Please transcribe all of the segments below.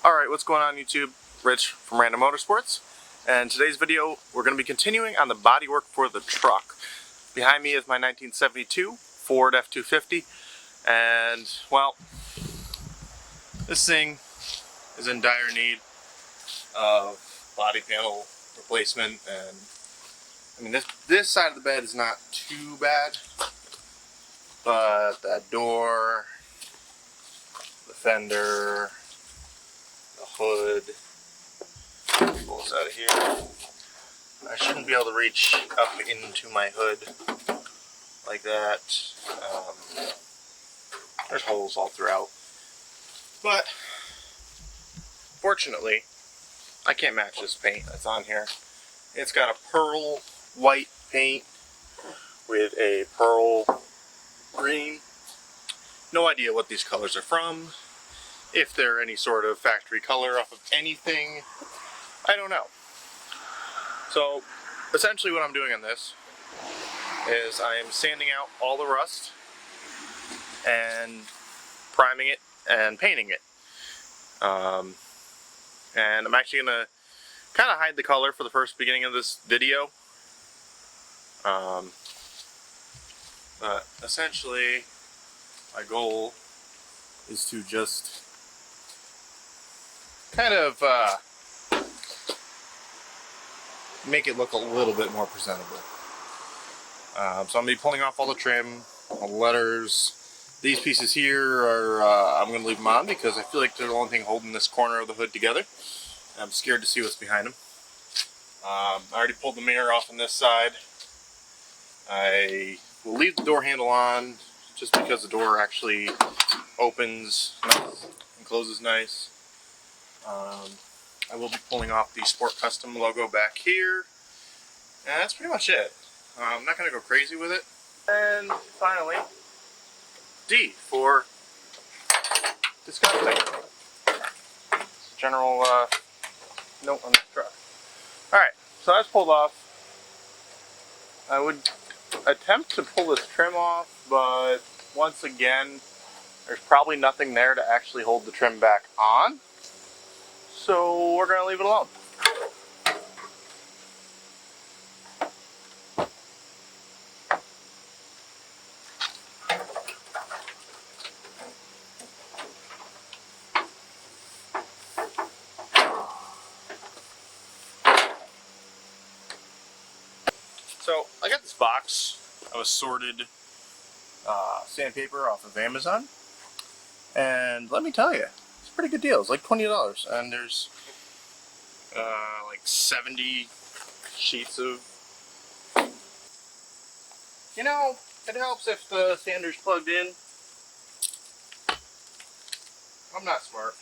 Alright, what's going on YouTube? Rich from Random Motorsports, and today's video we're going to be continuing on the bodywork for the truck. Behind me is my 1972 Ford F250, and well, this thing is in dire need of body panel replacement. And I mean, this side of the bed is not too bad, but that door, the fender, the hood, pulls out of here. I shouldn't be able to reach up into my hood like that. There's holes all throughout, but fortunately I can't match this paint that's on here. It's got a pearl white paint with a pearl green. No idea what these colors are from. If they're any sort of factory color off of anything, I don't know. So essentially what I'm doing on this is I am sanding out all the rust and priming it and painting it. And I'm actually going to kind of hide the color for the first beginning of this video. But essentially my goal is to just kind of make it look a little bit more presentable. So I'm going to be pulling off all the trim, all the letters. These pieces here are, I'm going to leave them on because I feel like they're the only thing holding this corner of the hood together. I'm scared to see what's behind them. I already pulled the mirror off on this side. I will leave the door handle on just because the door actually opens nice and closes nice. I will be pulling off the Sport Custom logo back here, and that's pretty much it. I'm not going to go crazy with it. And finally, D for disgusting. General note on the truck. Alright, so that's pulled off. I would attempt to pull this trim off, but once again, there's probably nothing there to actually hold the trim back on. So we're going to leave it alone. So I got this box. I was sorted sandpaper off of Amazon, and let me tell you, it's a pretty good deal. It's like $20, and there's like 70 sheets of. You know, it helps if the sander's plugged in. I'm not smart.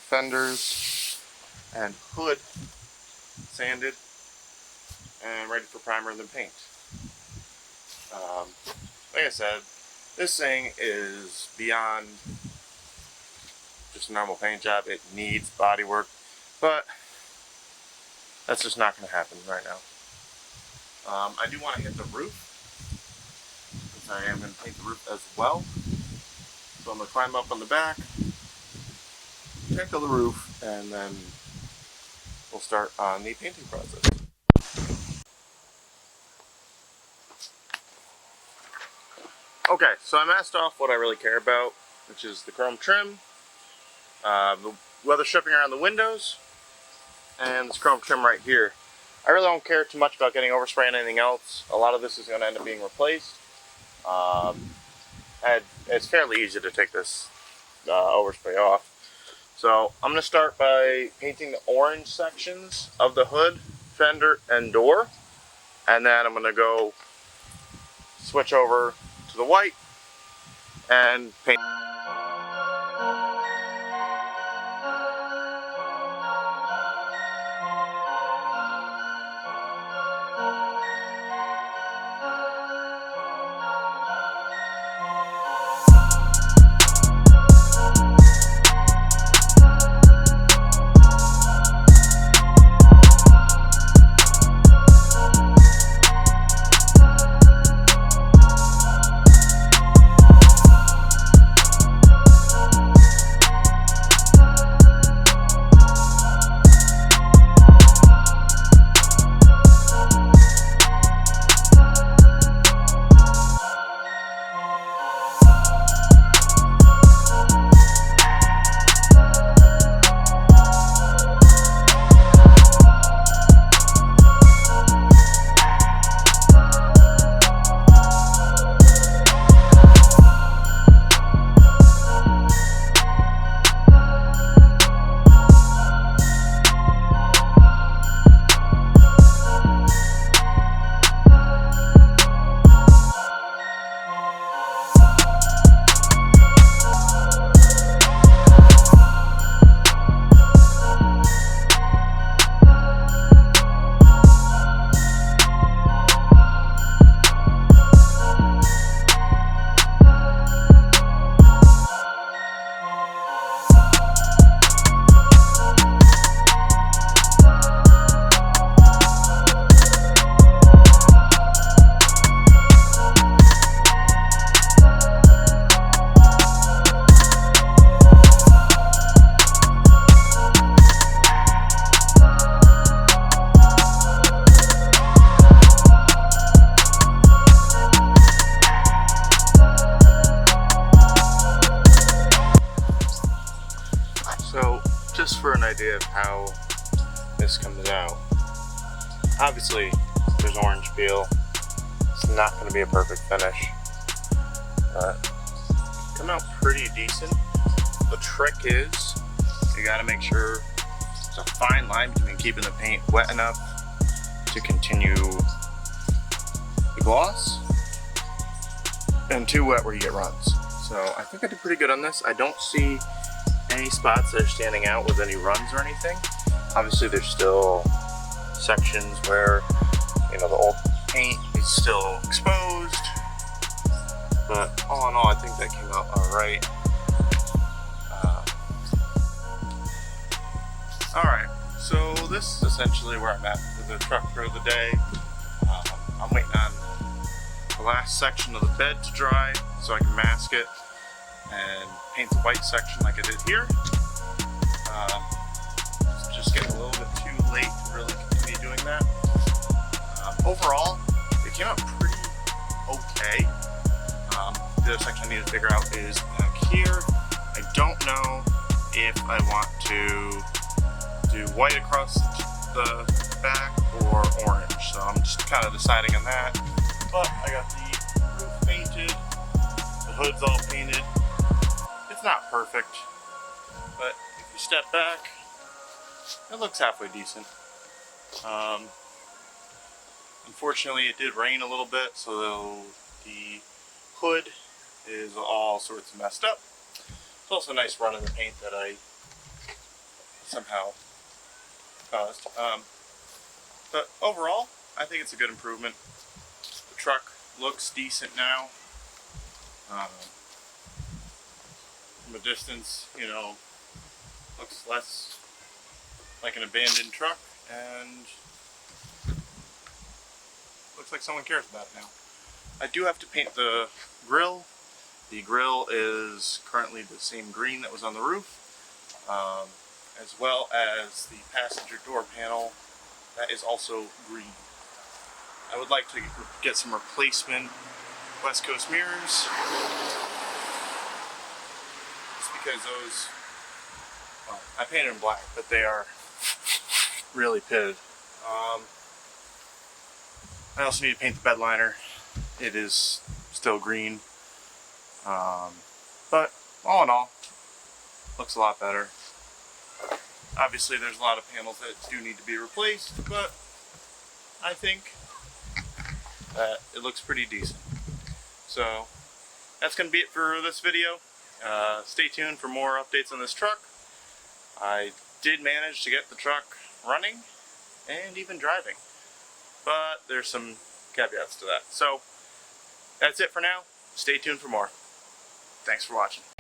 fenders and hood sanded and ready for primer and then paint. Like I said, this thing is beyond just a normal paint job. It needs body work, but that's just not going to happen right now. I do want to hit the roof, because I am going to paint the roof as well. So I'm going to climb up on the back, tackle the roof, and then we'll start on the painting process. Okay, so I masked off what I really care about, which is the chrome trim, the weather stripping around the windows, and this chrome trim right here. I really don't care too much about getting overspray and anything else. A lot of this is going to end up being replaced. It's fairly easy to take this overspray off. So I'm going to start by painting the orange sections of the hood, fender, and door. And then I'm going to go switch over to the white and paint. So, just for an idea of how this comes out, obviously there's orange peel. It's not going to be a perfect finish, but come out pretty decent. The trick is you got to make sure it's a fine line between keeping the paint wet enough to continue the gloss and too wet where you get runs. So I think I did pretty good on this. I don't see any spots that are standing out with any runs or anything. Obviously there's still sections where, you know, the old paint is still exposed, but all in all I think that came out alright. Alright, so this is essentially where I'm at with the truck for the day. I'm waiting on the last section of the bed to dry so I can mask it and paint the white section like I did here. It's just getting a little bit too late to really continue doing that. Overall, it came out pretty okay. The other section I need to figure out is back here. I don't know if I want to do white across the back or orange, so I'm just kind of deciding on that. But I got the roof painted, the hood's all painted. It's not perfect, but if you step back, it looks halfway decent. Unfortunately, it did rain a little bit, so the hood is all sorts of messed up. It's also a nice run in the paint that I somehow caused. But overall, I think it's a good improvement. The truck looks decent now. From a distance, you know, looks less like an abandoned truck and looks like someone cares about it now. I do have to paint the grill. The grill is currently the same green that was on the roof, as well as the passenger door panel that is also green. I would like to get some replacement West Coast mirrors, just because those, well, I painted them black, but they are really pitted. I also need to paint the bed liner. It is still green, but all in all, looks a lot better. Obviously there's a lot of panels that do need to be replaced, but I think that it looks pretty decent. So that's going to be it for this video. Stay tuned for more updates on this truck. I did manage to get the truck running and even driving, but there's some caveats to that. So that's it for now. Stay tuned for more. Thanks for watching.